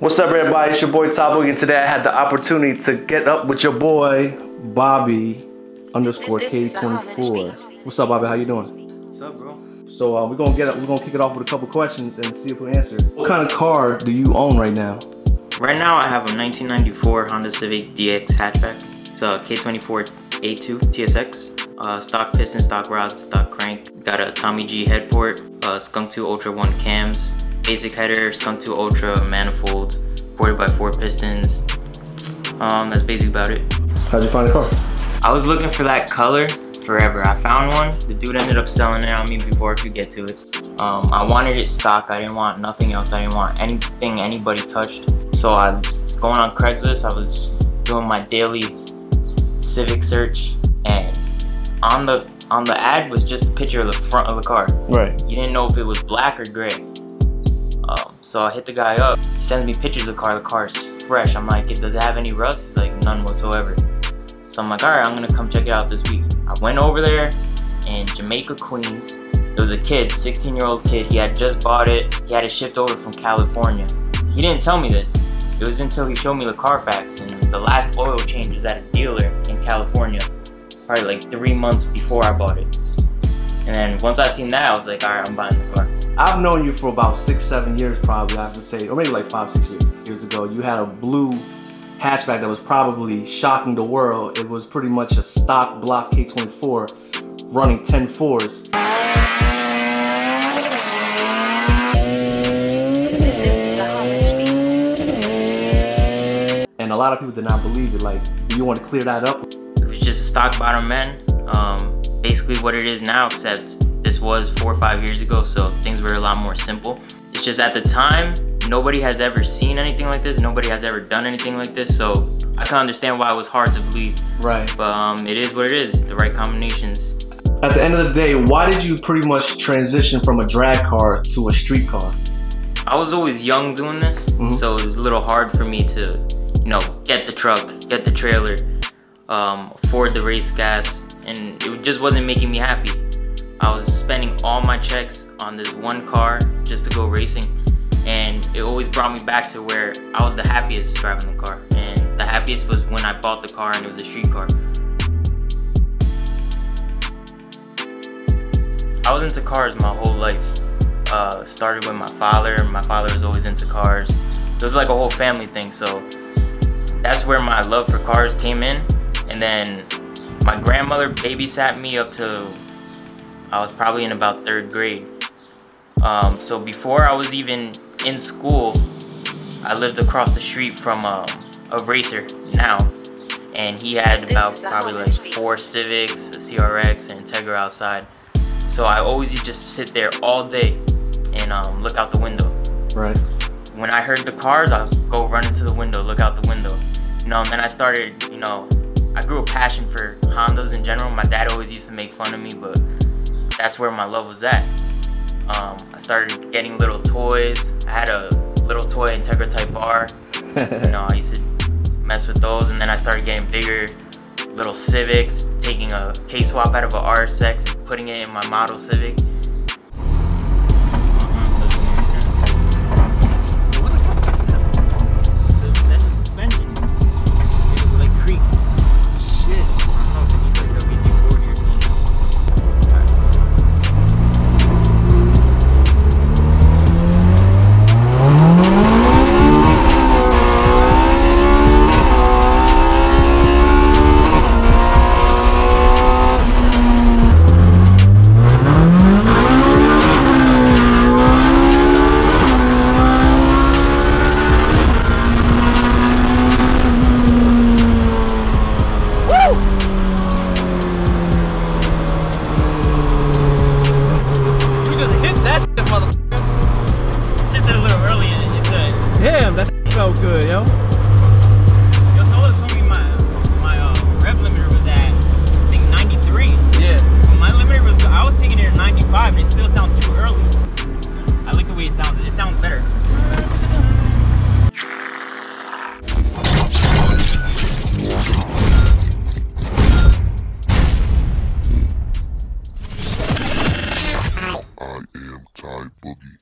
What's up, everybody? It's your boy Top Boogie, and today I had the opportunity to get up with your boy Bobby _ K24. What's up, Bobby? How you doing? What's up, bro? So we're gonna kick it off with a couple questions and see if we answer. What kind of car do you own right now? Right now, I have a 1994 Honda Civic DX hatchback. It's a K24 A2 TSX. Stock piston, stock rod, stock crank. Got a Tommy G head port, Skunk 2 Ultra 1 cams, basic header, Skunk 2 Ultra manifolds, 4x4 pistons. That's basically about it. How'd you find the car? I was looking for that color forever. I found one. The dude ended up selling it on me before I could get to it. I wanted it stock. I didn't want nothing else. I didn't want anything anybody touched. So I was going on Craigslist. I was doing my daily civic search, and on the ad was just a picture of the front of the car. Right. You didn't know if it was black or gray. So I hit the guy up. He sends me pictures of the car. The car is fresh. I'm like, does it have any rust? He's like, none whatsoever. So I'm like, all right, I'm gonna come check it out this week. I went over there in Jamaica, Queens. There was a kid, 16-year-old kid. He had just bought it. He had it shipped over from California. He didn't tell me this. It was until he showed me the Carfax, and the last oil change was at a dealer in California, probably like 3 months before I bought it. And then once I seen that, I was like, all right, I'm buying the car. I've known you for about 6-7 years probably, I would say, or maybe like 5-6 years ago. You had a blue hatchback that was probably shocking the world. It was pretty much a stock block K24 running 10.4s. And a lot of people did not believe it. Like, do you want to clear that up? It was just a stock bottom end. Basically what it is now, except this was 4 or 5 years ago, so things were a lot more simple. It's just at the time, nobody has ever seen anything like this. Nobody has ever done anything like this, so I can understand why it was hard to believe. Right. But it is what it is, the right combinations. At the end of the day, why did you pretty much transition from a drag car to a street car? I was always young doing this, so it was a little hard for me to, get the truck, get the trailer, afford the race gas, and it just wasn't making me happy. I was spending all my checks on this one car just to go racing, and it always brought me back to where I was the happiest driving the car, and the happiest was when I bought the car and it was a street car. I was into cars my whole life. Started with my father. My father was always into cars. It was like a whole family thing, so that's where my love for cars came in. And then my grandmother babysat me up to, I was probably in about 3rd grade. So before I was even in school, I lived across the street from a racer now. And he had about probably like 4 Civics, a CRX, and Integra outside. So I always used to just sit there all day and look out the window. Right. When I heard the cars, I'd go run into the window, look out the window. And then I started, I grew a passion for Hondas in general. My dad always used to make fun of me, but that's where my love was at. I started getting little toys. I had a little toy Integra Type R. I used to mess with those, and then I started getting bigger little Civics, taking a K-swap out of a RSX and putting it in my model Civic. That's a suspension. It like creaks. Shit. I don't know if it needs like WD-40 or something. Damn, that felt good, yo. Yo, Sola told me my rev limiter was at, I think, 93. Yeah. My limiter was, I was taking it at 95, and it still sounds too early. I like the way it sounds. It sounds better. I am Ty Boogie.